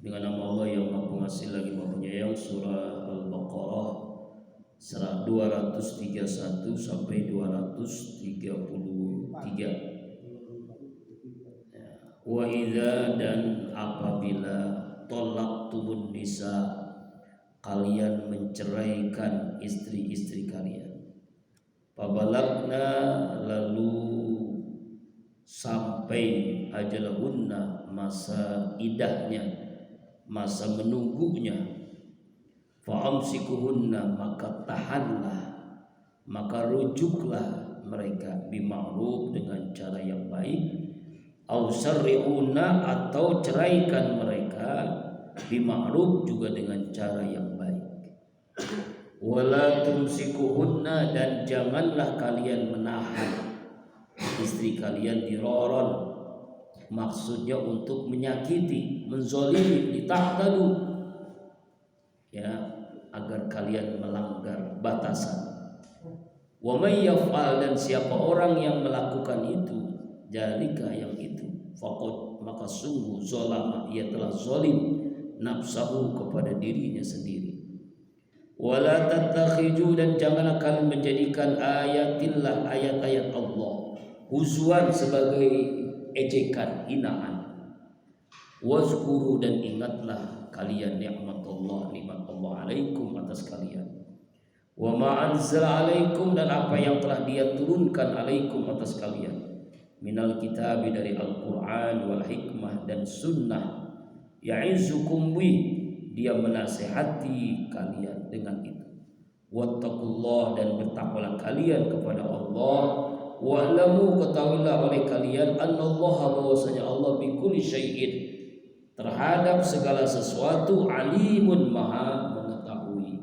Dengan nama Allah yang Maha Pengasih lagi Maha Penyayang. Surah Al-Baqarah surah 231 sampai 233. Wa idza, dan apabila tolaktumun nisa, kalian menceraikan istri-istri kalian, fabalagna, lalu sampai ajalahunna, masa idahnya, masa menunggunya, fa'amsikuhunna, maka tahanlah, maka rujuklah mereka, bima'ruf, dengan cara yang baik, au sarri'una, atau ceraikan mereka, bima'ruf, juga dengan cara yang baik. Wala tumsikuhunna, dan janganlah kalian menahan istri kalian diroron, maksudnya untuk menyakiti, menzolimi, ditahtadu, ya, agar kalian melanggar batasan. Wa may yaf'al, dan siapa orang yang melakukan itu, jalika, yang itu, faqad, maka sungguh zalama, ia telah zalim, nafsahu, kepada dirinya sendiri. Wala tattakhiju, dan janganlah kalian menjadikan ayatillah, ayat-ayat Allah, huzwan, sebagai ejekan, hinaan. Wazkuru, dan ingatlah kalian nikmat Allah alaikum, atas kalian. Wa ma anzala alaikum, dan apa yang telah Dia turunkan alaikum, atas kalian, minal kitab, dari Al-Qur'an, wal hikmah, dan sunnah, ya'izukum bih, Dia menasihati kalian dengan itu. Wattaqullah, dan bertakwalah kalian kepada Allah. Wa'lamu, ketahuilah oleh kalian, annallaha, bahwasanya Allah, bikulli syai'in, terhadap segala sesuatu, alimun, maha mengetahui.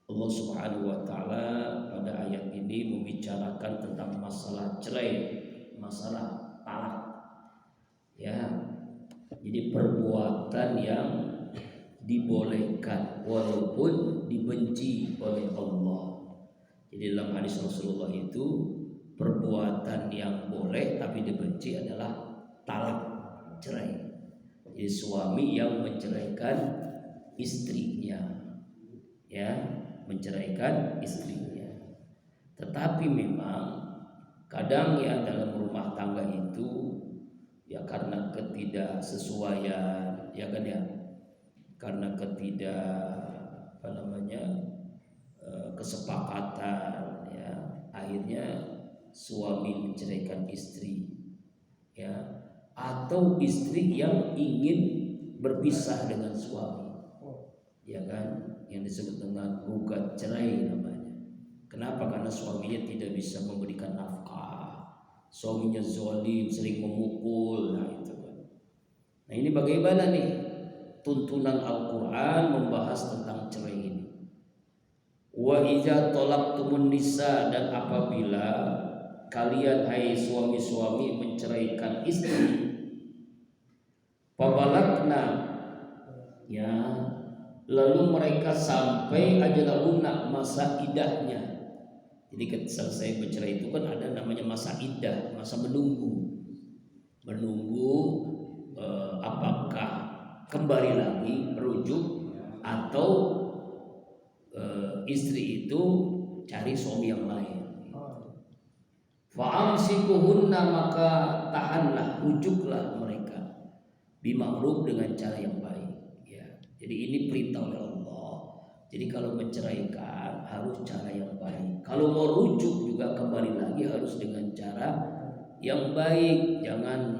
Allah Subhanahu wa taala pada ayat ini membicarakan tentang masalah cerai, masalah talak. Ya. Jadi perbuatan yang dibolehkan walaupun dibenci oleh Allah. Jadi dalam hadis Rasulullah itu, perbuatan yang boleh tapi dibenci adalah talak, cerai. Jadi suami yang menceraikan istrinya, ya, menceraikan istrinya. Tetapi memang kadang, ya, dalam rumah tangga itu, ya, karena ketidaksesuaian, ya kan, ya, karena kesepakatan, ya, akhirnya suami menceraikan istri, ya, atau istri yang ingin berpisah dengan suami, ya kan, yang disebut dengan gugat cerai namanya. Kenapa? Karena suaminya tidak bisa memberikan nafkah, suaminya zalim, sering memukul, nah itu kan. Nah ini bagaimana nih tuntunan Al-Quran membahas tentang cerai ini. Wa idza talaqtumun nisa, dan apabila kalian, hai suami-suami, menceraikan istri, fabalagna, ya, lalu mereka sampai ajalahunna, masa idahnya. Jadi ketika selesai bercerai itu kan ada namanya masa iddah, masa menunggu apakah kembali lagi merujuk, atau istri itu cari suami yang lain. Fa'amsikuhunna, maka tahanlah, rujuklah mereka, bima'ruf, dengan cara yang baik, ya. Jadi ini perintah oleh Allah. Jadi kalau menceraikan harus cara yang baik. Kalau mau rujuk juga kembali lagi harus dengan cara yang baik. Jangan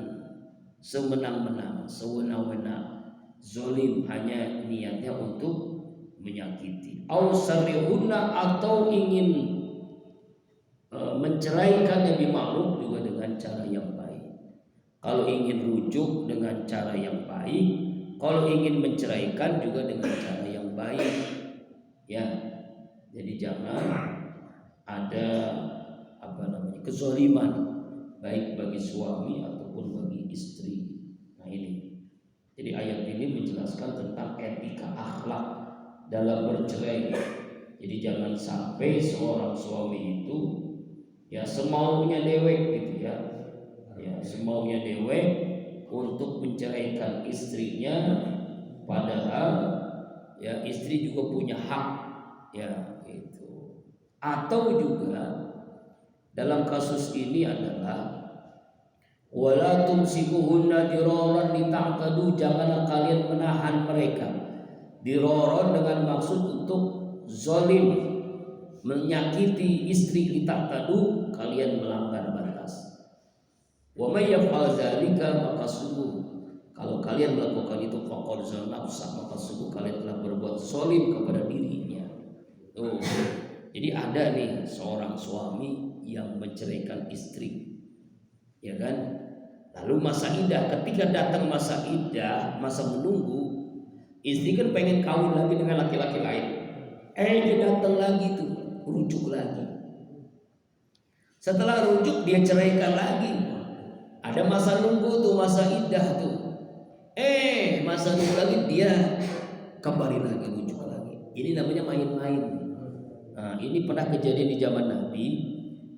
semenang-menang, sewenang-wenang, zolim, hanya niatnya untuk menyakiti. Au sarihunna, atau ingin menceraikan yang bima'ruf, juga dengan cara yang baik. Kalau ingin rujuk dengan cara yang baik, kalau ingin menceraikan juga dengan cara yang baik, ya. Jadi jangan ada kezaliman, baik bagi suami ataupun bagi istri. Nah ini, jadi ayat ini menjelaskan tentang etika akhlak dalam bercerai. Jadi jangan sampai seorang suami itu, ya, semaunya dewek gitu, ya, semaunya dewek untuk menceraikan istrinya, padahal ya istri juga punya hak, ya itu. Atau juga dalam kasus ini adalah wala tumsikuhunna diraran lita'tadu, janganlah kalian menahan mereka diraran dengan maksud untuk zalim, menyakiti istri, lita'tadu kalian melanggar batas. Wa may yaf'al dzalika, maka sungguh kalau kalian melakukan itu faqad zalama nafsa, maka sungguh kalian telah berbuat zalim kepada dirinya. Tuh. Jadi ada nih seorang suami yang menceraikan istri, ya kan? Lalu masa iddah, ketika datang masa iddah, masa menunggu, istri kan pengen kawin lagi dengan laki-laki lain. Dia datang lagi tuh, rujuk lagi. Setelah rujuk dia ceraikan lagi. Ada masa nunggu tuh, masa iddah tuh. Masa nunggu lagi dia kembali lagi, rujuk lagi. Ini namanya main-main. Nah, ini pernah kejadian di zaman Nabi,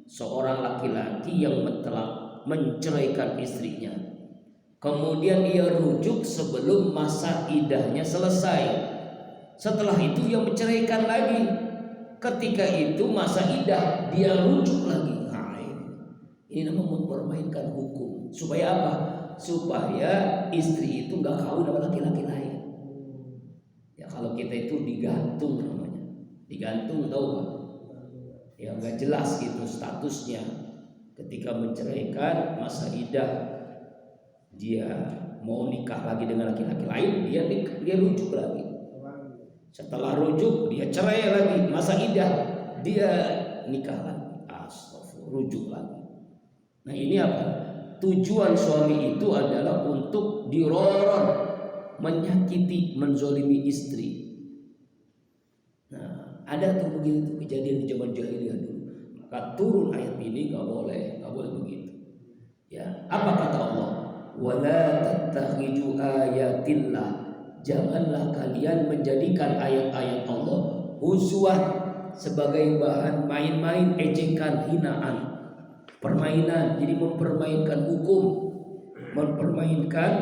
seorang laki-laki yang telah menceraikan istrinya, kemudian ia rujuk sebelum masa iddahnya selesai. Setelah itu ia menceraikan lagi. Ketika itu masa iddah dia rujuk lagi. Nah, ini namanya mempermainkan hukum. Supaya apa? Supaya istri itu nggak kawin sama laki-laki lain. Ya kalau kita itu digantung namanya. Digantung, tahu nggak? Ya nggak jelas gitu statusnya. Ketika menceraikan masa iddah, dia mau nikah lagi dengan laki-laki lain, dia rujuk lagi. Setelah rujuk dia cerai lagi, masa iddah dia nikah lagi. Astagfirullah, rujuk lagi. Nah ini apa? Tujuan suami itu adalah untuk diroron, menyakiti, menzolimi istri. Nah ada tuh begitu kejadian di zaman jahiliyah dulu. Maka turun ayat ini, nggak boleh begitu. Ya, apa kata Allah? Wala tattakhiju ayatillah, janganlah kalian menjadikan ayat-ayat Allah huzwan, sebagai bahan main-main, ejekan, hinaan, permainan. Jadi mempermainkan hukum, mempermainkan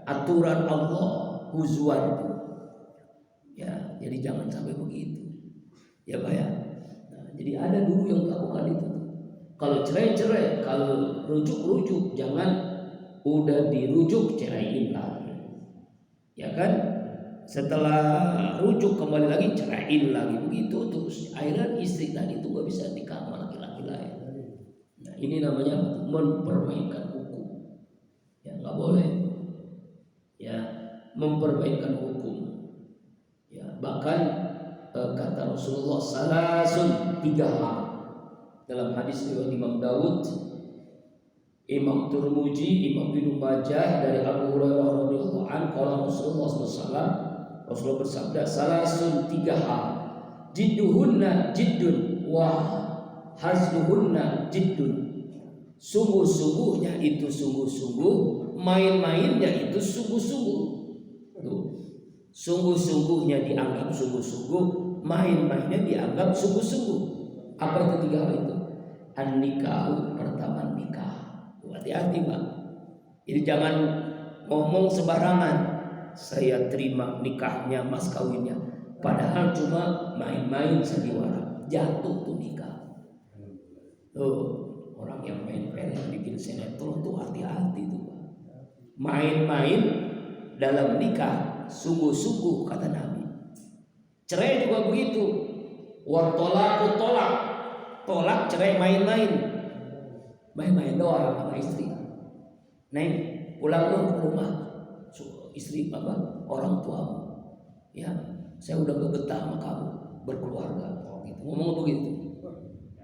aturan Allah, huzwan. Ya, jadi jangan sampai begitu. Ya Pak ya. Jadi ada dulu yang melakukan itu. Kalau cerai, kalau rujuk, jangan udah dirujuk ceraiin lagi. Ya kan? Setelah rujuk kembali lagi ceraiin lagi, begitu terus. Akhirnya istri tadi itu gak bisa nikah sama laki-laki lain. Nah, ini namanya mempermainkan hukum. Ya nggak boleh. Ya, mempermainkan hukum. Ya, bahkan kata Rasulullah salasun, 3 hal. Dalam hadis riwayat Imam Daud, Imam Turmuji, Imam Ibnu Majah dari Abu Hurairah radhiyallahu anhu, qala Rasulullah SAW, Rasulullah bersabda, salasun, 3 hal, jidduhunna jiddun wa hazluhunna jiddun. Sungguh-sungguhnya itu sungguh-sungguh, main-mainnya itu sungguh-sungguh. Tuh. Sungguh-sungguhnya dianggap sungguh-sungguh, main-mainnya dianggap sungguh-sungguh. Apa itu 3 hal itu? An-nikahu, pertama nikah. Hati-hati Pak. Jadi jangan ngomong sembarangan. Saya terima nikahnya, mas kawinnya, padahal cuma main-main sandiwara. Jatuh tuh nikah. Tuh, orang yang main film bikin sinetron tuh hati-hati tuh Pak. Main-main dalam nikah sungguh-sungguh, kata Nabi. Cerai juga begitu. Wartolaku tolak cerai main-main doang sama istri. Neng, pulang dong ke rumah. Istri apa? Orang tuamu. Ya, saya udah gak betah sama kamu berkeluarga. Gitu. Ngomong begitu.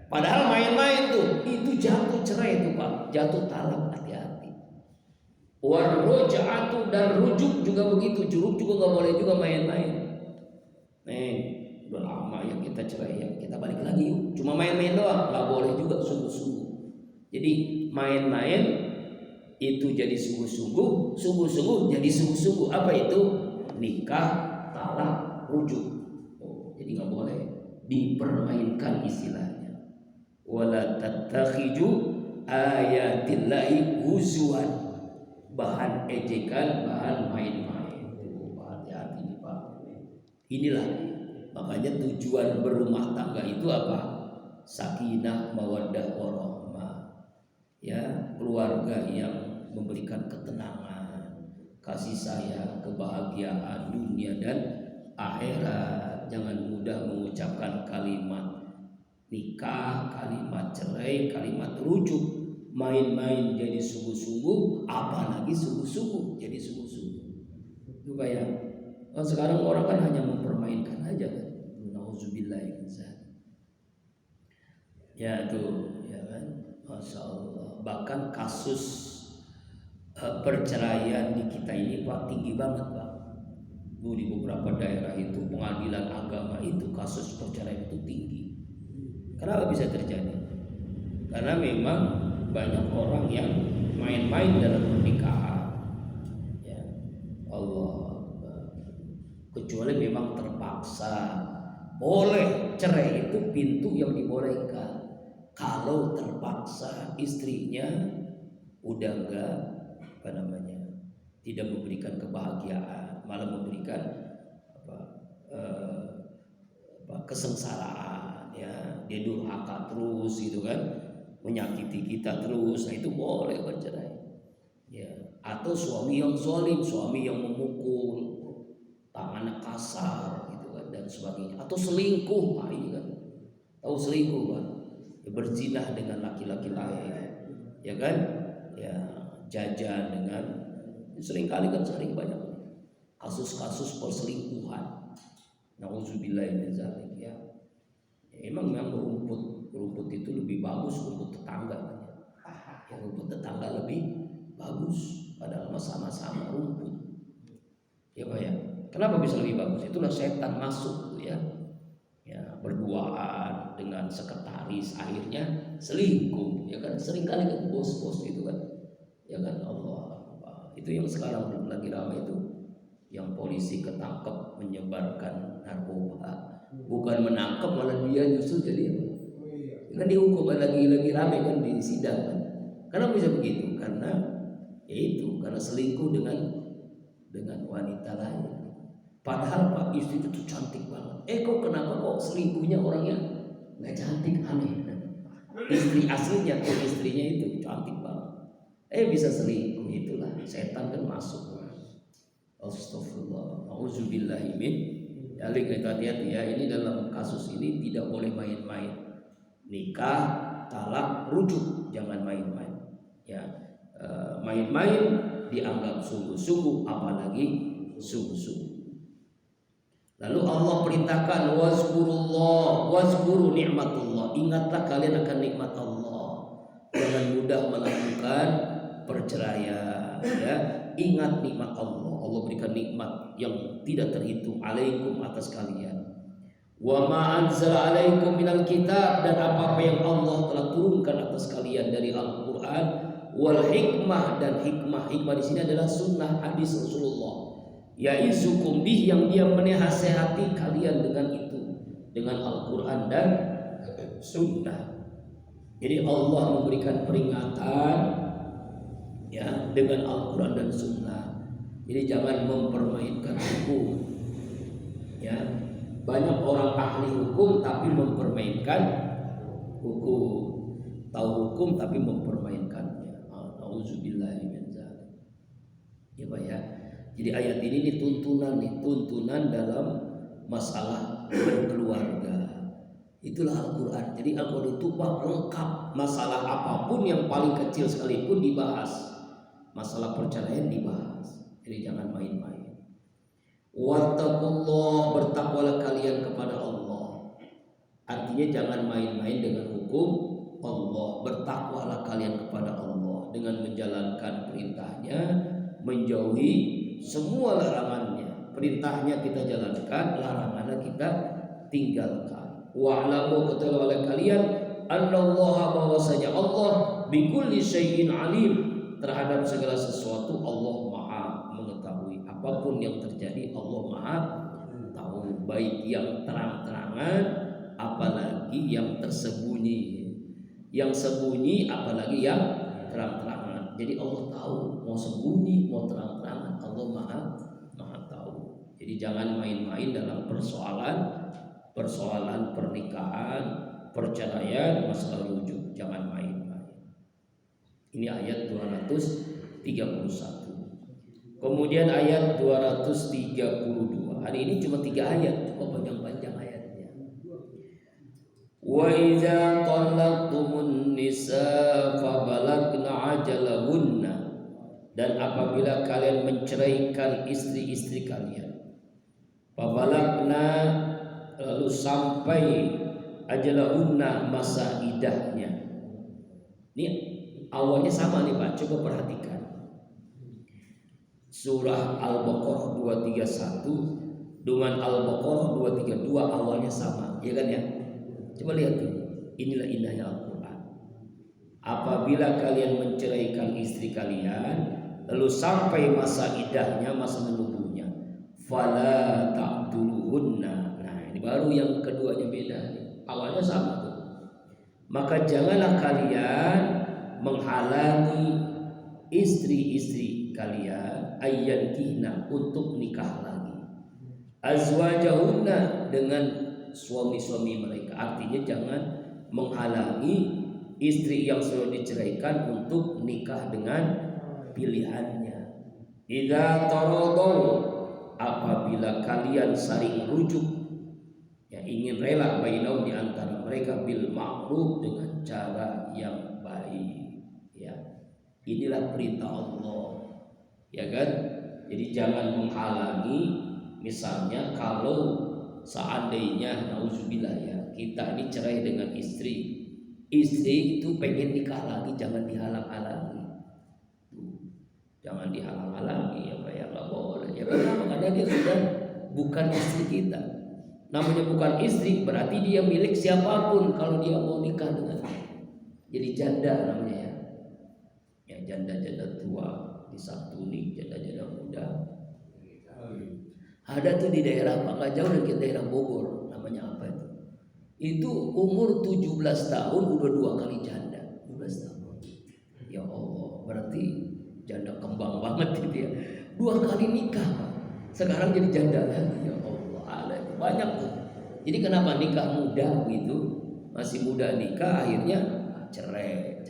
Padahal main-main tuh, itu jatuh cerai tuh Pak, jatuh talak, hati-hati. Warroja'atu, dan rujuk juga begitu. Rujuk juga nggak boleh juga main-main. Udah lama yang kita cerai, ya kita balik lagi yuk. Cuma main-main doang, nggak boleh juga sungguh-sungguh. Jadi main-main itu jadi sungguh-sungguh, sungguh-sungguh jadi sungguh-sungguh. Apa itu? Nikah, talak, rujuk. Jadi nggak boleh dipermainkan istilahnya. Wala tattakhiju ayatillahi huzwan. bahan ejekan, bahan main-main. Hati-hati nih Pak. Inilah makanya tujuan berumah tangga itu apa? Sakinah, mawaddah, warahmah. Ya, keluarga yang memberikan ketenangan, kasih sayang, kebahagiaan dunia dan akhirat. Jangan mudah mengucapkan kalimat nikah, kalimat cerai, kalimat rujuk. Main-main jadi sungguh-sungguh, apalagi sungguh-sungguh jadi sungguh-sungguh. Itu kayak sekarang orang kan hanya mempermainkan aja kan. Nauzubillah. Ya itu ya kan, Masya Allah. Bahkan kasus perceraian di kita ini Pak tinggi banget Pak. Di beberapa daerah itu pengadilan agama itu kasus perceraian itu tinggi. Kenapa bisa terjadi? Karena memang banyak orang yang main-main dalam pernikahan. Ya Allah. Kecuali memang terpaksa. Boleh cerai itu pintu yang dibolehkan. Kalau terpaksa istrinya udah enggak tidak memberikan kebahagiaan, malah memberikan kesengsaraan, ya dia durhaka terus gitu kan, menyakiti kita terus, nah itu boleh bercerai. Ya, atau suami yang zalim, suami yang memukul, tangannya kasar gitu kan dan sebagainya, atau selingkuh, nah ini kan tahu selingkuh kan, ya, berzinah dengan laki-laki lain, ya kan, ya jajan dengan, seringkali kan sering banyak kasus-kasus perselingkuhan. Nauzubillahi min dzalik ya. Emang yang rumput itu lebih bagus rumput tetangga kan ya. Yang rumput tetangga lebih bagus padahal sama-sama rumput. Ya Pak ya. Kenapa bisa lebih bagus? Itulah setan masuk ya. Ya, berduaan dengan sekretaris akhirnya selingkuh ya kan, seringkali kan bos-bos itu kan. Ya kan, Allah. Itu yang sekarang lagi ramai itu, yang polisi ketangkep menyebarkan narkoba, bukan menangkap malah dia justru jadi kan dihukum, lagi ramai kan di sidang kan. Kenapa bisa begitu? Karena yaitu karena selingkuh dengan wanita lain. Padahal Pak istri itu cantik banget. Kok kenapa kok selingkuhnya orangnya nggak cantik, aneh. Istri aslinya tuh istrinya itu cantik banget. Bisa selingkuh, itulah setan kan masuk. Astagfirullah, auzubillahi min. Ya, hati-hati ya, ini dalam kasus ini tidak boleh main-main. Nikah, talak, rujuk, jangan main-main. Ya, main-main dianggap sungguh-sungguh, apalagi sungguh-sungguh. Lalu Allah perintahkan wazkuru nikmatullah. Ingatlah kalian akan nikmat Allah. Jangan mudah melakukan perceraian ya. Ingat nikmat Allah. Allah berikan nikmat yang tidak terhitung alaikum atas kalian. Wa ma anzala alaikum minal kitab, dan apa-apa yang Allah telah turunkan atas kalian dari Al-Qur'an, wal hikmah, dan hikmah di sini adalah sunnah hadis Rasulullah. Ya'izukum bih, yang dia menasihati kalian dengan itu, dengan Al-Qur'an dan sunnah. Jadi Allah memberikan peringatan ya dengan Al-Quran dan Sunnah. Jadi jangan mempermainkan hukum. Ya, banyak orang ahli hukum tapi mempermainkan hukum, tahu hukum tapi mempermainkannya. Nauzubillahi min dzalik. Ya Pak ya. Jadi ayat ini tuntunan dalam masalah berkeluarga. Itulah Al-Quran. Jadi Al-Quran itu lengkap, masalah apapun yang paling kecil sekalipun dibahas. Masalah perceraian dibahas. Jadi jangan main-main. Wattaqullah, bertakwalah kalian kepada Allah. Artinya jangan main-main dengan hukum Allah. Bertakwalah kalian kepada Allah dengan menjalankan perintahnya, menjauhi semua larangannya. Perintahnya kita jalankan, larangannya kita tinggalkan. Wa'lamu, ketahui oleh kalian, annallaha, bahwasanya Allah bikulli syai'in alim, terhadap segala sesuatu Allah Maha mengetahui. Apapun yang terjadi Allah Maha tahu, baik yang terang-terangan apalagi yang tersembunyi, yang sembunyi apalagi yang terang-terangan. Jadi Allah tahu, mau sembunyi, mau terang-terangan, Allah maha tahu. Jadi jangan main-main dalam persoalan pernikahan, perceraian, masalah rujuk, jangan main-main. Ini ayat 231. Kemudian ayat 232. Hari ini cuma 3 ayat, panjang-panjang ayatnya. Wa idza talaqtumun nisa fabalagna ajalahunna, dan apabila kalian menceraikan istri-istri kalian, fabalagna, lalu sampai ajalahunna, masa idahnya. Ini awalnya sama nih Pak, coba perhatikan. Surah Al-Baqarah 231 dengan Al-Baqarah 232 awalnya sama, ya kan ya? Coba lihat tuh, inilah indahnya Al-Quran. Apabila kalian menceraikan istri kalian, lalu sampai masa idahnya, masa menunggunya, fala ta'duluhunna. Nah ini baru yang keduanya beda nih. Awalnya sama tuh. Maka janganlah kalian menghalangi istri-istri kalian ayyankihna, untuk nikah lagi, azwajahunna, dengan suami-suami mereka. Artinya jangan menghalangi istri yang sudah diceraikan untuk nikah dengan pilihannya. Idza taradau, apabila kalian saling rujuk, ya ingin rela, bainahum, di antara mereka, bil ma'ruf, dengan cara yang baik. Ya, inilah perintah Allah, ya kan? Jadi jangan menghalangi. Misalnya kalau seandainya nauzubillah ya, kita ini cerai dengan istri itu pengen nikah lagi, jangan dihalang-halangi. Jangan dihalang-halangi ya Pak, ya nggak boleh. Ya karena dia sudah bukan istri kita. Namanya bukan istri berarti dia milik siapapun kalau dia mau nikah dengan. Jadi janda namanya ya. Ya janda-janda tua disantuni, janda-janda muda. Ada tuh di daerah Pak, nggak jauh dari daerah Bogor, namanya apa itu? Itu umur 17 tahun udah 2 kali janda. 12 tahun. Ya Allah, berarti janda kembang banget itu ya. 2 kali nikah Pak. Sekarang jadi janda lagi. Ya Allah, ada banyak tuh. Jadi kenapa nikah muda gitu? Masih muda nikah, akhirnya cerai.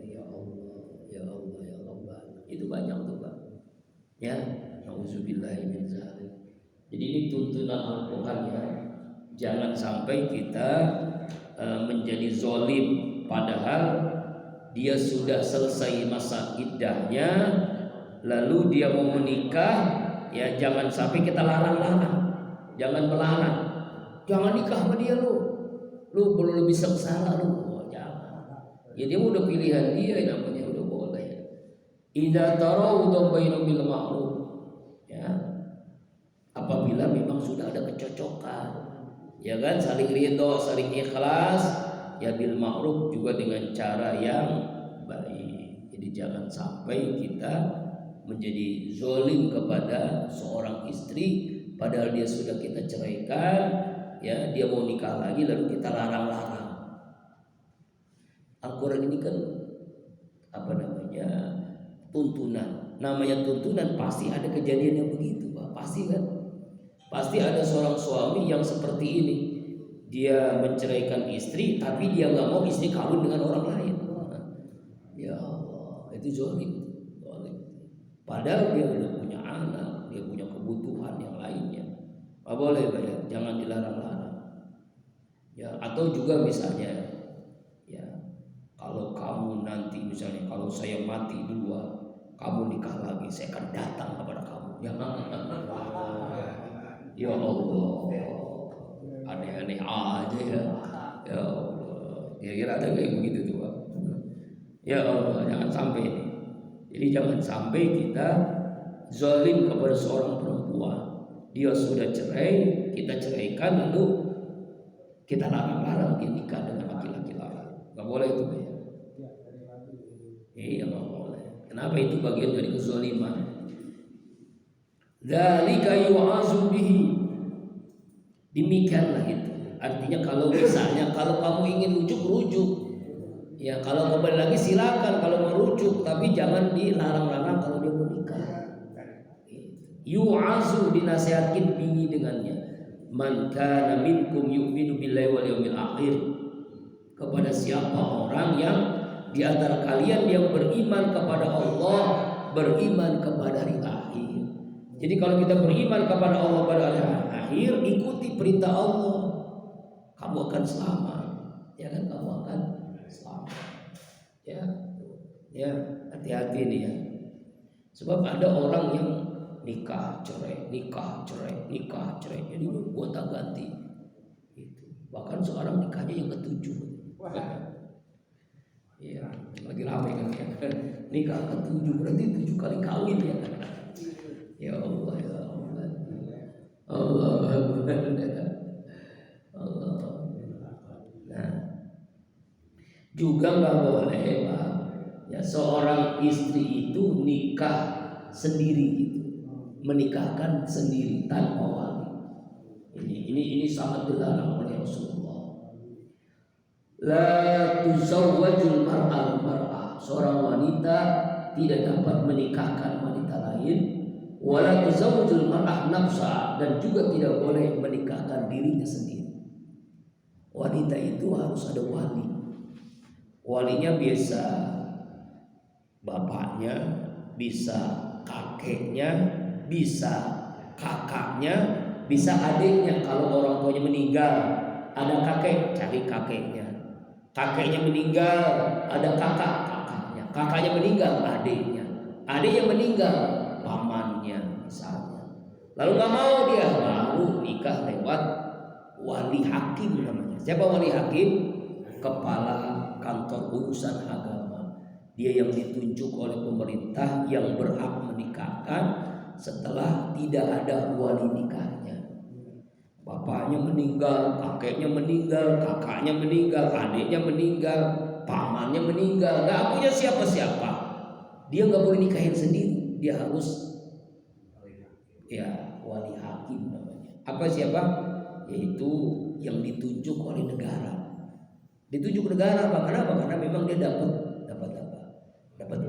Ya Allah. Itu banyak tuh Pak. Ya, nauzubillahi min dzalik. Jadi ini tuntunan Al-Quran ya. Jangan sampai kita menjadi zolim, padahal dia sudah selesai masa iddahnya, lalu dia mau menikah, ya jangan sampai kita larang-larang. Jangan melarang. Jangan nikah sama dia lu belum lebih sengsara lu. Oh, jangan. Ya dia udah pilihan dia, namanya udah boleh. Idza tarawdu bainahum bil ma'ruf. Ya. Apabila memang sudah ada kecocokan, ya kan, saling ridho, saling ikhlas, ya bil ma'ruf, juga dengan cara yang baik. Jadi jangan sampai kita menjadi zolim kepada seorang istri padahal dia sudah kita ceraikan, ya dia mau nikah lagi lalu kita larang-larang. Al-Quran ini kan tuntunan. Namanya tuntunan pasti ada kejadian yang begitu Pak, pasti kan. Pasti ada seorang suami yang seperti ini. Dia menceraikan istri, tapi dia nggak mau istri kawin dengan orang lain. Ya Allah, itu zalim. Padahal dia udah punya anak, dia punya kebutuhan yang lainnya. Nggak boleh Pak ya, jangan dilarang-larang. Ya, atau juga misalnya, ya kalau kamu nanti misalnya kalau saya mati duluan, kamu nikah lagi, saya akan datang kepada kamu. Jangan. Ya Allah, aneh-aneh aja ya. Ya Allah, kira-kira ada kayak begitu tuh Pak. Ya Allah, jangan sampai ini. Jadi jangan sampai kita zalim kepada seorang perempuan. Dia sudah cerai, kita ceraikan, lalu kita larang-larang dia nikah dengan laki-laki lain. Gak boleh itu Pak ya. Iya gak boleh. Kenapa? Itu bagian dari kezaliman. Dzalika yu'azu bihi. Demikianlah itu. Artinya kalau misalnya kalau kamu ingin rujuk, Ya kalau kembali lagi silakan kalau merujuk, tapi jangan dilarang-larang kalau dia menikah. Yu'azu, dinasihatin bihi dengannya. Man kana minkum yu'minu billahi wal yawmil akhir. Kepada siapa orang yang di antara kalian yang beriman kepada Allah, beriman kepada hari akhir. Jadi kalau kita beriman kepada Allah pada hari akhir, ikuti perintah Allah, kamu akan selamat. Ya kan, kamu akan selamat. Ya, hati-hati nih ya. Sebab ada orang yang nikah cerai, nikah cerai, nikah cerai, jadi gonta-ganti. Gitu. Bahkan sekarang nikahnya yang ketujuh. Iya, lagi ramai kan ya. Nikah ketujuh berarti 7 kali kawin ya. Ya Allah, ya Allah. Allah. Allah. Nah, juga nggak boleh Pak, ya seorang istri itu nikah sendiri gitu, menikahkan sendiri tanpa wali. Ini sangat dilarang oleh Rasulullah. La tuzawwajul mar'ah, seorang wanita tidak dapat menikahkan wanita lain. Wala tuzawwajul mar'ah nafsa, dan juga tidak boleh menikahkan dirinya sendiri. Wanita itu harus ada wali. Walinya biasa bapaknya, bisa kakeknya, bisa kakaknya, bisa adiknya. Kalau orang tuanya meninggal, ada kakek, cari kakeknya. Kakeknya meninggal, ada kakaknya. Kakaknya meninggal, adiknya. Adik yang meninggal, pamannya misalnya. Lalu nggak mau dia, baru nikah lewat wali hakim namanya. Siapa wali hakim? Kepala kantor urusan agama. Dia yang ditunjuk oleh pemerintah yang berhak menikahkan setelah tidak ada wali nikahnya. Bapaknya meninggal, kakeknya meninggal, kakaknya meninggal, adiknya meninggal, pamannya meninggal, gak punya siapa-siapa. Dia gak boleh nikahin sendiri, dia harus ya wali hakim namanya. Apa siapa? Yaitu yang ditunjuk oleh negara. Ditunjuk negara apa? Kenapa? Karena memang dia dapat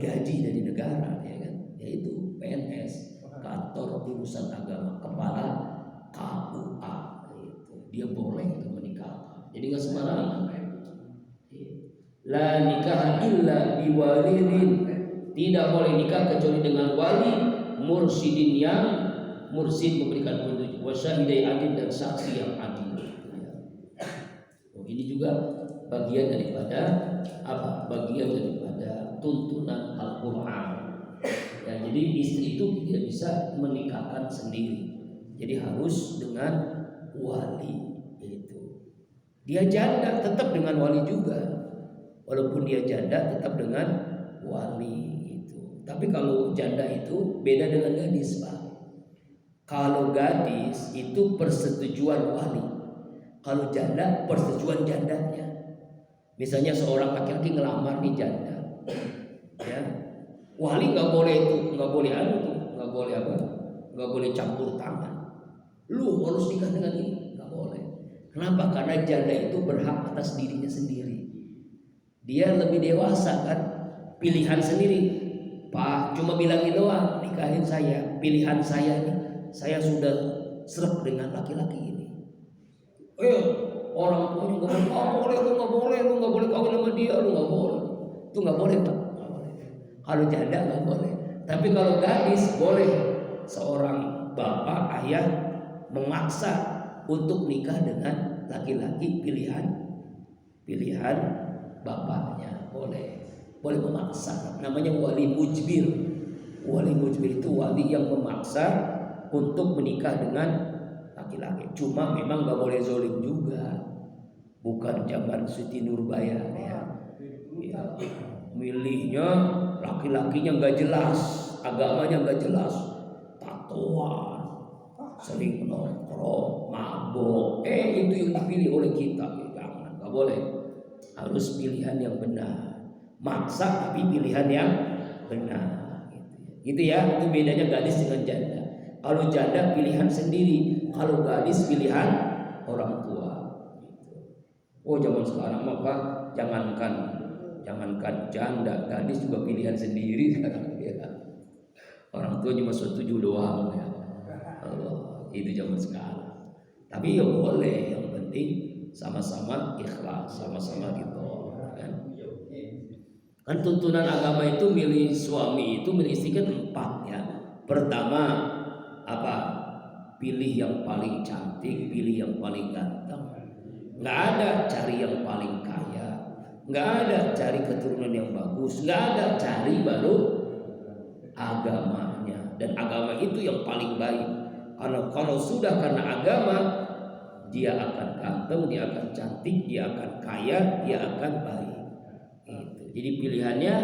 gaji dari negara, ya kan? Yaitu PNS, kantor urusan agama, kepala KUA. Dia boleh untuk menikah. Jadi nggak sembarangan. La nikah illa biwalidin, tidak boleh nikah kecuali dengan wali mursyidin, yang mursyid memberikan petunjuk, wasyahidai adil, dan saksi yang adil. Ini juga bagian daripada apa? Bagian daripada tuntunan Al-Quran. Ya, jadi istri itu tidak bisa menikahkan sendiri. Jadi harus dengan wali. Itu dia janda tetap dengan wali juga, walaupun dia janda tetap dengan wali itu. Tapi kalau janda itu beda dengan gadis Pak. Kalau gadis itu persetujuan wali, kalau janda persetujuan jandanya. Misalnya seorang laki-laki ngelamar nih janda, ya wali nggak boleh itu, nggak boleh nggak boleh apa, nggak boleh campur tangan. Lu harus nikah dengan ini, nggak boleh. Kenapa? Karena janda itu berhak atas dirinya sendiri. Dia lebih dewasa kan, pilihan sendiri. Pak, cuma bilangin doang, nikahin saya, pilihan saya nih, saya sudah srek dengan laki-laki ini. Orang tuanya nggak boleh, lu nggak boleh kawin sama dia, lu nggak boleh. Itu nggak boleh Pak. Kalau janda nggak boleh. Tapi kalau gadis boleh. Seorang bapak, ayah memaksa untuk nikah dengan laki-laki pilihan bapaknya, boleh memaksa. Namanya wali mujbir. Wali mujbir itu wali yang memaksa untuk menikah dengan laki-laki. Cuma memang nggak boleh zolim juga. Bukan zaman Siti Nurbaya ya. Milihnya laki-lakinya nggak jelas, agamanya nggak jelas, tatoan, sering nongkrong, mabok, itu yang dipilih oleh kita. Jangan, nggak boleh. Harus pilihan yang benar. Maksa tapi pilihan yang benar. Gitu ya. Itu bedanya gadis dengan janda. Kalau janda pilihan sendiri, kalau gadis pilihan orang tua. Oh zaman sekarang maka jangankan Jangankan janda, gadis juga pilihan sendiri sekarang ya. Orang tua cuma setuju doang ya. Allah, itu zaman sekarang. Tapi ya boleh, yang penting sama-sama ikhlas, sama-sama gitu kan. Kan tuntunan agama itu milih suami itu milih istri kan 4 ya. Pertama apa? Pilih yang paling cantik, pilih yang paling ganteng. Nggak ada cari yang paling kaya, nggak ada cari keturunan yang bagus, nggak ada cari baru agamanya. Dan agama itu yang paling baik. Kalau sudah karena agama, dia akan ganteng, dia akan cantik, dia akan kaya, dia akan baik. Itu. Jadi pilihannya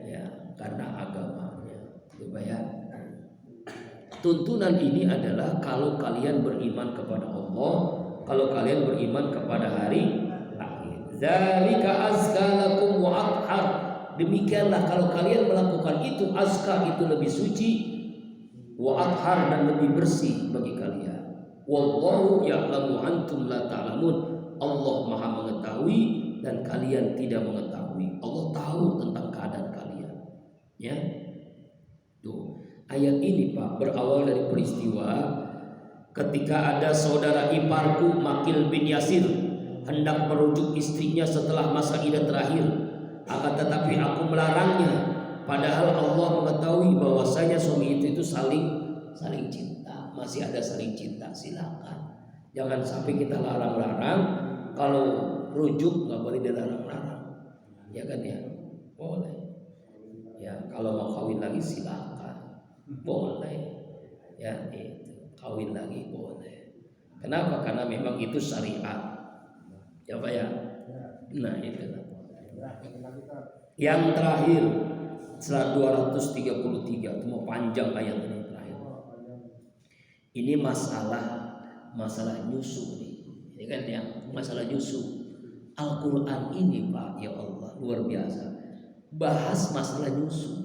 ya karena agamanya. Coba ya. Tuntunan ini adalah kalau kalian beriman kepada Allah, kalau kalian beriman kepada hari akhir. Zalika azka lakum wa athhar. Demikianlah kalau kalian melakukan itu, azka itu lebih suci, wa athhar dan lebih bersih bagi kalian. Wallahu ya'lamu antum la ta'lamun. Allah Maha mengetahui dan kalian tidak mengetahui. Allah tahu tentang keadaan kalian. Ya. Tuh. Ayat ini Pak berawal dari peristiwa ketika ada saudara iparku Makil bin Yasir hendak merujuk istrinya setelah masa iddah terakhir, akan tetapi aku melarangnya, padahal Allah mengetahui bahwasanya suami itu saling cinta, masih ada saling cinta. Silakan, jangan sampai kita larang-larang. Kalau rujuk nggak boleh dilarang-larang, ya kan ya, boleh ya. Kalau mau kawin lagi silakan, boleh ya, itu kawin lagi boleh. Kenapa? Karena memang itu syariat ya Pak ya. Nah itu yang terakhir setelah 233 itu mau panjang ayat ini terakhir. Ini masalah nyusu nih. Ini kan yang masalah nyusu. Al-Quran ini Pak ya Allah luar biasa, bahas masalah nyusu,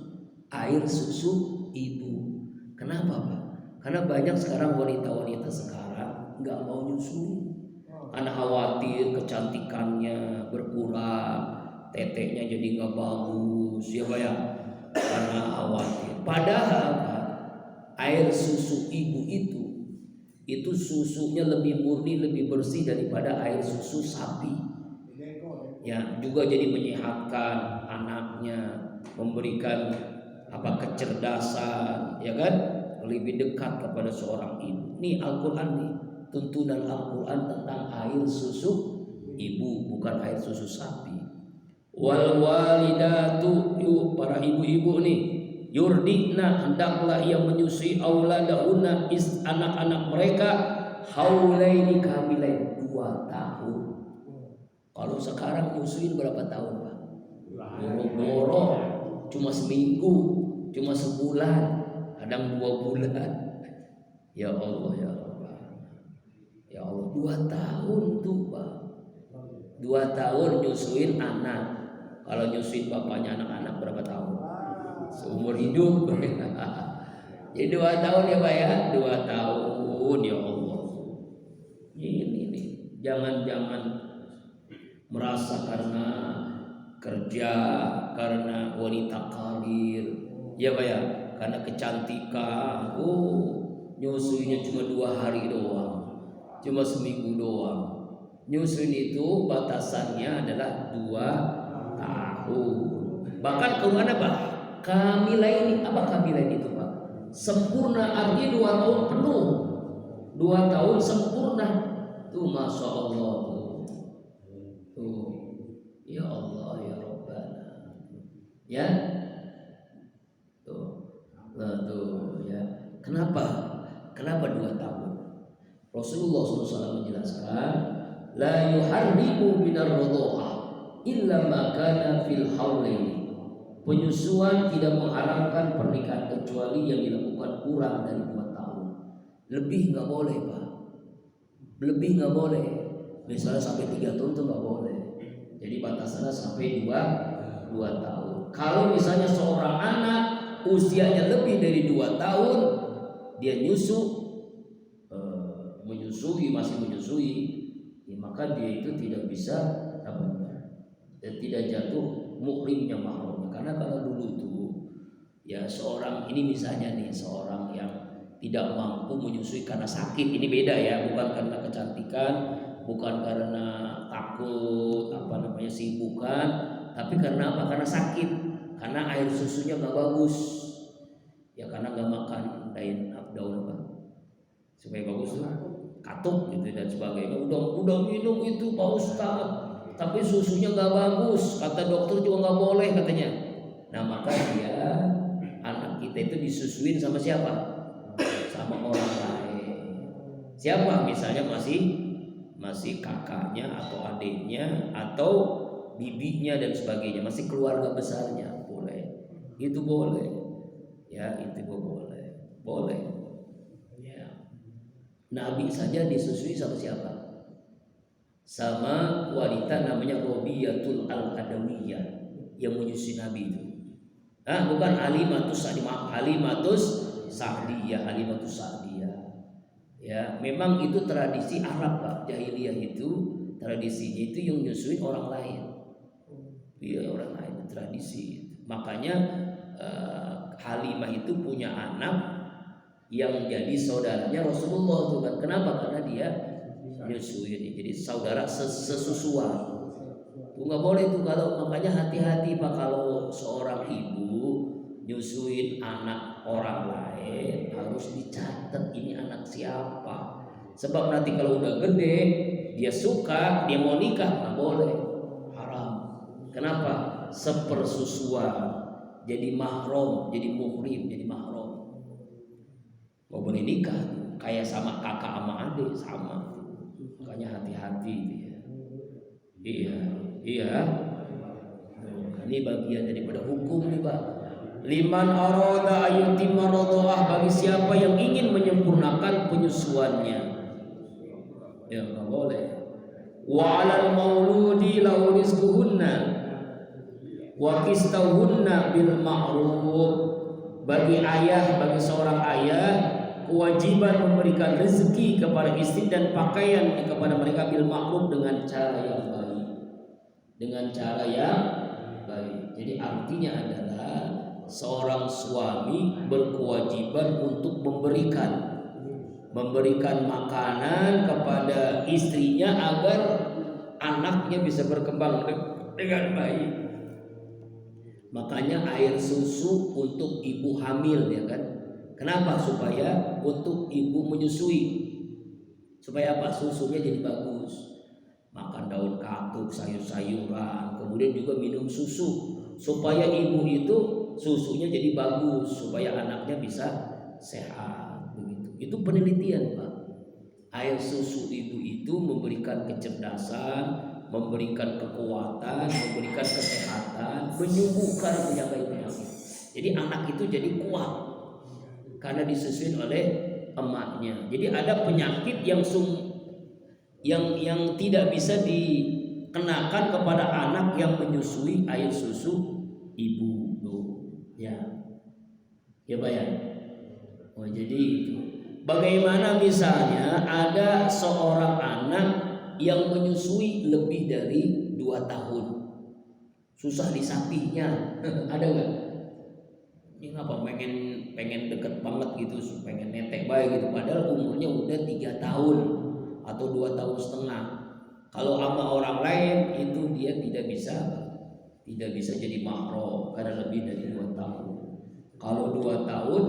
air susu ibu. Kenapa Pak? Karena banyak sekarang wanita-wanita sekarang nggak mau nyusui karena khawatir kecantikannya berkurang, teteknya jadi nggak bagus ya Pak ya, karena khawatir. Padahal Pak, air susu ibu itu susunya lebih murni, lebih bersih daripada air susu sapi. Ya, juga jadi menyehatkan anaknya, memberikan kecerdasan, ya kan? Lebih dekat kepada seorang ibu. Nih Al-Quran nih, tuntunan Al-Quran tentang air susu ibu, bukan air susu sapi. Wal walidatu, yuk para ibu-ibu nih, yurdina hendaklah ia menyusui auladahunna, anak-anak mereka, haulaini kamilain 2 tahun. Kalau sekarang nyusuin berapa tahun Pak? Boro-boro cuma seminggu, cuma sebulan, kadang 2 bulan. Ya Allah ya Allah, ya Allah 2 tahun tuh Pak, 2 tahun nyusuin anak. Kalau nyusuin bapaknya anak-anak berapa tahun? Seumur hidup. Jadi 2 tahun ya Pak ya, 2 tahun ya Allah. Ini nih, jangan merasa karena kerja, karena wanita karir, ya Pak ya, karena kecantikan, nyusuinya cuma 2 hari doang, cuma seminggu doang. Nyusuin itu batasannya adalah 2 tahun. Bahkan kemana Pak? Kamilain, apa kamilain itu Pak? Sempurna, artinya 2 tahun penuh, 2 tahun sempurna. Tuh Masya Allah tuh. Ya Allah ya Rabbana. Ya. Tuh ya. Kenapa 2 tahun? Rasulullah SAW menjelaskan, la yuharrimu minar rodhoha illa ma kana fil haulaini. Penyusuan tidak mengharamkan pernikahan kecuali yang dilakukan kurang dari 2 tahun. Lebih nggak boleh Pak. Lebih nggak boleh. Misalnya sampai 3 tahun tuh nggak boleh. Jadi batasannya sampai 2 tahun. Kalau misalnya seorang anak usianya lebih dari 2 tahun, dia masih menyusui, ya maka dia itu tidak bisa tidak jatuh muhrimnya mahramnya. Karena kalau dulu itu ya seorang ini misalnya nih seorang yang tidak mampu menyusui karena sakit, ini beda ya, bukan karena kecantikan, bukan karena takut sibuk, bukan, tapi karena apa? Karena sakit, karena air susunya nggak bagus, ya karena nggak makan daun apa supaya bagus tuh, katuk gitu dan sebagainya. Udah minum itu Pak Ustaz, tapi susunya nggak bagus, kata dokter juga nggak boleh katanya. Nah maka dia anak kita itu disusuin sama siapa? Sama orang lain. Siapa? Misalnya masih kakaknya atau adiknya atau bibinya dan sebagainya, masih keluarga besarnya, boleh. Itu boleh. Ya, itu boleh. Ya. Nabi saja disusui sama siapa? Sama wanita namanya Robiyatul Al-Adawiyah yang menyusui Nabi itu. Bukan Halimatus Sa'diyah. Ya, memang itu tradisi Arab Pak, jahiliyah itu tradisinya itu yang nyusuin orang lain. Iya, orang lain tradisi. Makanya Halimah itu punya anak yang jadi saudaranya Rasulullah tuh kan. Kenapa? Karena dia nyusuin. Jadi saudara sesusuan. Tuh nggak boleh tuh, kalau makanya hati-hati Pak kalau seorang ibu nyusuin anak orang lain, harus dicatat ini anak siapa. Sebab nanti kalau udah gede dia suka, dia mau nikah, nggak boleh, haram. Kenapa? Sepersusuan, jadi mahram, jadi muhrim, jadi mahram. Nggak boleh nikah, kayak sama kakak sama adik sama. Makanya hati-hati ya. Iya. Ini bagian daripada hukum nih Pak. Liman arada ayutimma radha'ah, bagi siapa yang ingin menyempurnakan penyusuannya, ya nggak boleh. Wa 'alal mauludi lahu rizquhunna wa qistahunna bil ma'ruf, bagi seorang ayah kewajiban memberikan rezeki kepada istri dan pakaian kepada mereka bil ma'ruf, dengan cara yang baik. Jadi artinya adalah seorang suami berkewajiban untuk memberikan makanan kepada istrinya agar anaknya bisa berkembang dengan baik. Makanya air susu untuk ibu hamil, ya kan? Kenapa? Supaya untuk ibu menyusui. Supaya apa? Susunya jadi bagus. Makan daun katuk, sayur-sayuran, kemudian juga minum susu supaya ibu itu susunya jadi bagus, supaya anaknya bisa sehat, begitu. Itu penelitian Pak. Air susu ibu itu memberikan kecerdasan, memberikan kekuatan, memberikan kesehatan, menyembuhkan penyakit-penyakit. Jadi anak itu jadi kuat karena disusuin oleh emaknya. Jadi ada penyakit yang tidak bisa dikenakan kepada anak yang menyusui air susu ibu tuh, ya Pak ya. Jadi itu. Bagaimana misalnya ada seorang anak yang menyusui lebih dari 2 tahun, susah disapihnya, ada nggak? Ini ngapa pengen deket banget gitu, pengen netek baik gitu, padahal umurnya udah 3 tahun atau 2 tahun setengah. Kalau sama orang lain itu dia tidak bisa jadi mahram karena lebih dari 2 tahun. Kalau 2 tahun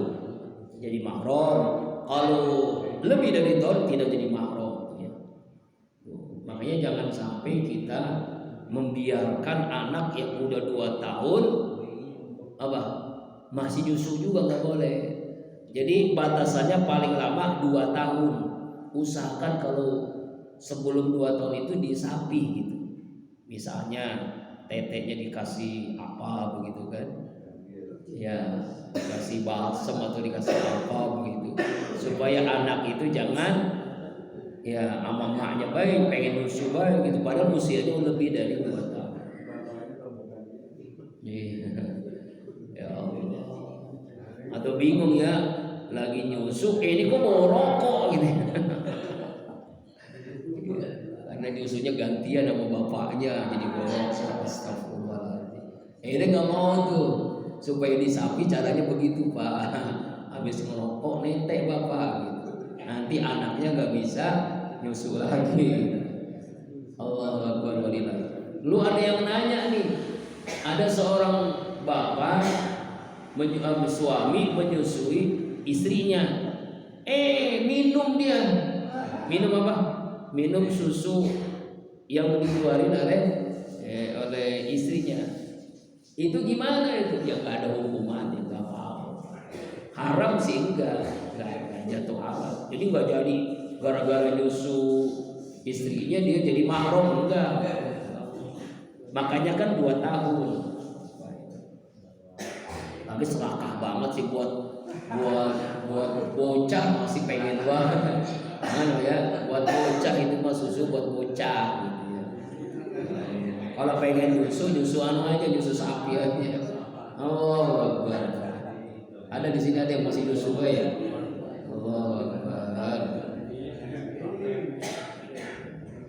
jadi mahram, kalau lebih dari tahun tidak jadi mahram ya. Makanya jangan sampai kita membiarkan anak yang udah 2 tahun masih nyusu juga, nggak boleh. Jadi batasannya paling lama 2 tahun. Usahakan kalau sebelum 2 tahun itu disapih gitu. Misalnya tetenya dikasih apa begitu kan? Ya, dikasih balsem atau dikasih apa begitu. Supaya anak itu jangan ya sama maknya baik, pengen nyusu baik gitu, padahal usianya lebih dari 2 tahun. Ya Allah. Atau bingung ya, lagi nyusu, ini kok mau rokok gitu. Karena nyusunya gantian sama bapaknya, jadi borok. Astagfirullahaladzim. Akhirnya nggak mau tuh, supaya disapi caranya begitu Pak. Habis ngerokok netek bapak gitu. Nanti anaknya nggak bisa nyusu lagi. Allah Akbar walillah. Lu ada yang nanya nih, ada seorang bapak suami menyusui istrinya. Minum dia. Minum apa? Minum susu yang dikeluarin oleh istrinya. Itu gimana itu? Ya nggak ada hukumannya, nggak apa-apa. Haram sih enggak jatuh haram. Jadi nggak jadi gara-gara nyusu istrinya dia jadi mahram, enggak. Makanya kan 2 tahun. Tapi serakah banget sih buat bocah masih pengen banget. Ya, buat bocah itu mah susu buat bocah gitu ya. Kalau pengen nyusu aja, nyusu sapi aja. Oh, Akbar. Ada di sini ada yang masih nyusu ya. Oh, Akbar.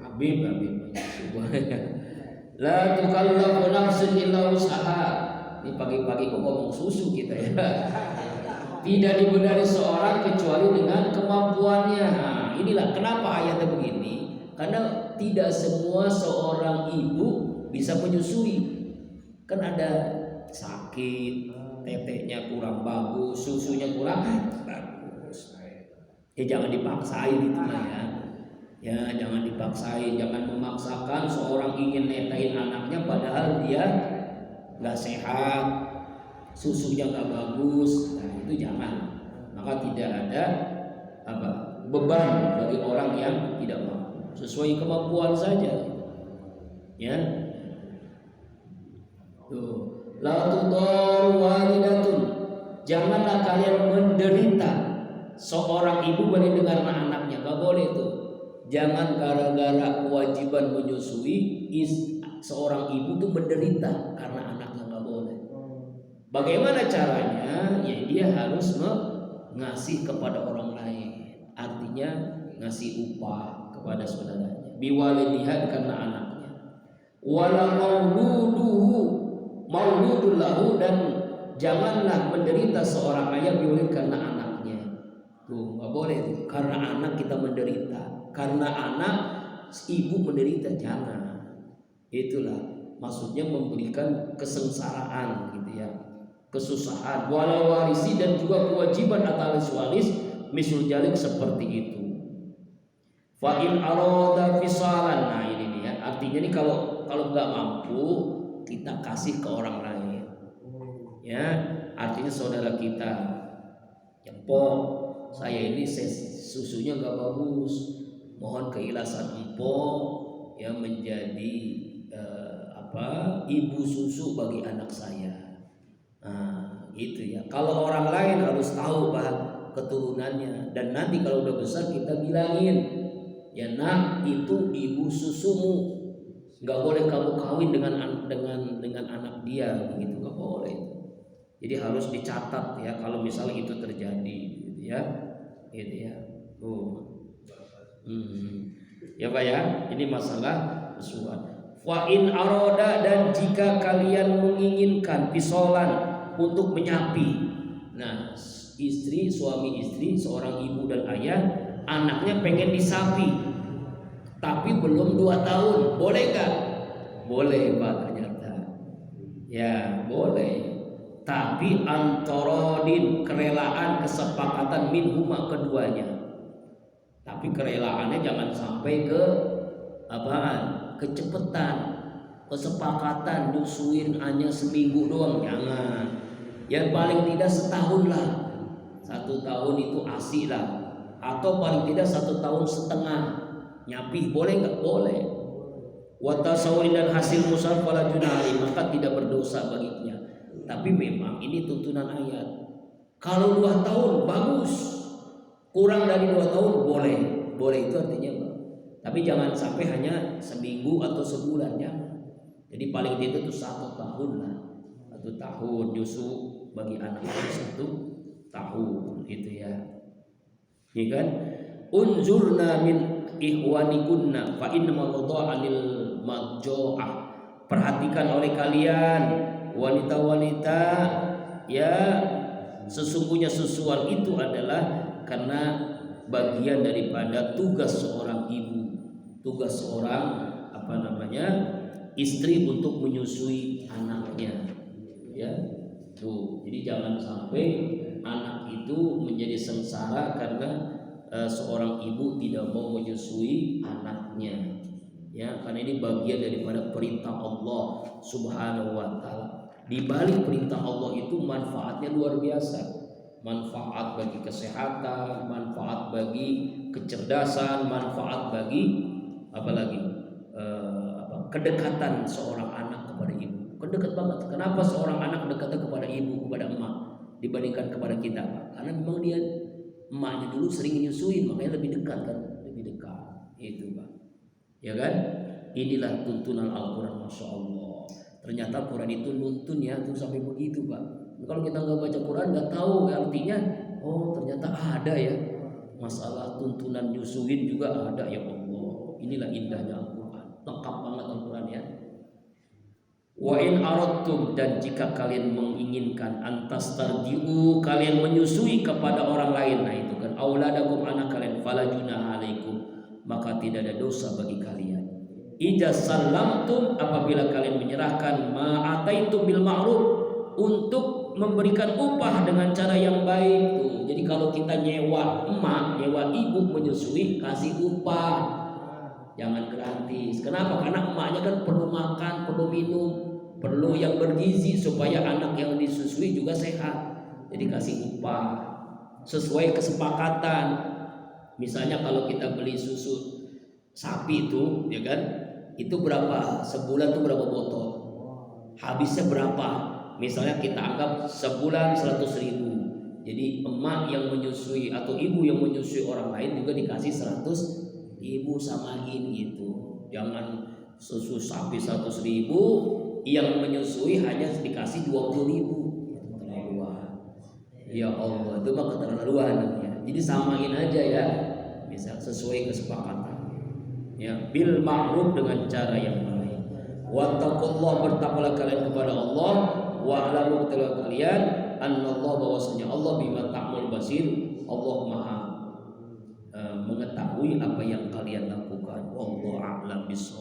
Habib. La tukallafu nafsun illa wus'aha. Ini pagi-pagi kok ngomong susu kita ya. Tidak dibebani seorang kecuali dengan kemampuannya. Nah, inilah kenapa ayatnya begini. Karena tidak semua seorang ibu bisa menyusui. Kan ada sakit, teteknya kurang bagus, susunya kurang bagus. Ya jangan dipaksain itu ya. Ya jangan dipaksain, jangan memaksakan seorang ingin netain anaknya padahal dia nggak sehat, susunya nggak bagus. Nah itu jangan. Maka tidak ada beban bagi orang yang tidak mampu, sesuai kemampuan saja. Ya. Tuh, la tudar walidatun. Janganlah kalian menderita seorang ibu mendengar anaknya, nggak boleh tuh. Jangan gara-gara kewajiban menyusui seorang ibu tuh menderita karena anaknya, nggak boleh. Bagaimana caranya? Ya dia harus ngasih kepada orang lain. Artinya ngasih upah kepada saudaranya. Biwalidiha karena anaknya. Wala mauludul lahu, dan janganlah menderita seorang ayah biwalid karena anaknya. Tuh nggak boleh tuh. Karena anak kita menderita. Karena anak ibu menderita, jangan. Itulah maksudnya memberikan kesengsaraan gitu ya, kesusahan. Walau warisi, dan juga kewajiban atas waris misul jalik seperti itu. Fa in arada fisalan. Nah ini dia. Artinya nih kalau nggak mampu kita kasih ke orang lain. Ya, artinya saudara kita, ya saya ini susunya nggak bagus. Mohon keikhlasan empok yang menjadi ibu susu bagi anak saya. Nah, itu ya. Kalau orang lain harus tahu keturunannya, dan nanti kalau udah besar kita bilangin, ya nak, itu ibu susumu, nggak boleh kamu kawin dengan anak dia, begitu nggak boleh. Jadi harus dicatat ya kalau misalnya itu terjadi, gitu ya. Ya Pak ya, ini masalah usuhan. Wa in aroda, dan jika kalian menginginkan pisolan untuk menyapi. Nah, suami istri, seorang ibu dan ayah, anaknya pengen disapi, tapi belum 2 tahun, boleh nggak? Boleh Pak, ternyata. Ya boleh. Tapi antorodin, kerelaan, kesepakatan minhuma, keduanya. Tapi kerelaannya jangan sampai ke kecepetan, kesepakatan nyusuin hanya seminggu doang, jangan. Yang paling tidak setahun lah, 1 tahun itu asik lah, atau paling tidak 1 tahun setengah nyapi, boleh nggak? Boleh. Watasawin, dan hasil musaf wala junali, maka tidak berdosa baginya. Tapi memang ini tuntunan ayat. Kalau 2 tahun bagus, kurang dari 2 tahun boleh itu artinya. Tapi jangan sampai hanya seminggu atau sebulan, jangan. Jadi paling tidak itu 1 tahun lah, 1 tahun nyusu bagi anak itu 1 tahun, itu ya. Ini kan unzurna min ikhwanikunna fa inna mawdu'anil madjo'ah. Perhatikan oleh kalian wanita-wanita ya sesungguhnya susuan itu adalah karena bagian daripada tugas seorang ibu, tugas seorang istri untuk menyusui anaknya ya. Tuh, jadi jangan sampai anak itu menjadi sengsara karena seorang ibu tidak mau menyusui anaknya ya, karena ini bagian daripada perintah Allah Subhanahu wa taala. Di balik perintah Allah itu manfaatnya luar biasa. Manfaat bagi kesehatan, manfaat bagi kecerdasan, manfaat bagi apalagi kedekatan seorang anak kepada ibu. Kedekat banget. Kenapa seorang anak dekat kepada ibu, kepada emak dibandingkan kepada kita? Karena memang dia emaknya dulu sering menyusuin, makanya lebih dekat kan, lebih dekat. Itu Pak. Ya kan? Inilah tuntunan Al-Quran, Masya Allah. Ternyata Quran itu nuntun ya tuh sampai begitu Pak. Kalau kita nggak baca Quran nggak tahu artinya. Oh ternyata ada ya masalah tuntunan nyusuin juga ada ya Allah. Inilah indahnya Al-Quran. Lengkap banget Al-Quran ya. Wa in aradtum, dan jika kalian menginginkan antas tarji'u, kalian menyusui kepada orang lain, nah itu kan auladakum, anak kalian, fala junaha alaikum, maka tidak ada dosa bagi kalian. Idza sallamtum, apabila kalian menyerahkan ma'ataitum bil ma'ruf, untuk memberikan upah dengan cara yang baik. Tuh, jadi kalau kita nyewa emak, nyewa ibu menyusui, kasih upah. Jangan gratis. Kenapa? Karena emaknya kan perlu makan, perlu minum, perlu yang bergizi supaya anak yang disusui juga sehat. Jadi kasih upah sesuai kesepakatan. Misalnya kalau kita beli susu sapi itu, ya kan? Itu berapa? Sebulan tuh berapa botol? Habisnya berapa? Misalnya kita anggap sebulan 100.000. Jadi emak yang menyusui atau ibu yang menyusui orang lain juga dikasih 100.000, samain gitu. Jangan susu sapi 100.000 yang menyusui hanya dikasih 20.000. Keterlaluan. Ya Allah, itu mah keterlaluan ya. Jadi samain aja ya. Bisa sesuai kesepakatan. Ya, bil ma'ruf, dengan cara yang baik. Wattaqullah, bertakwalah kalian kepada Allah, wa alamu, kalian annallahu, bahwasanya Allah bima ta'mal basir, Allah Maha mengetahui apa yang kalian lakukan. Wallahu a'lam bishawab.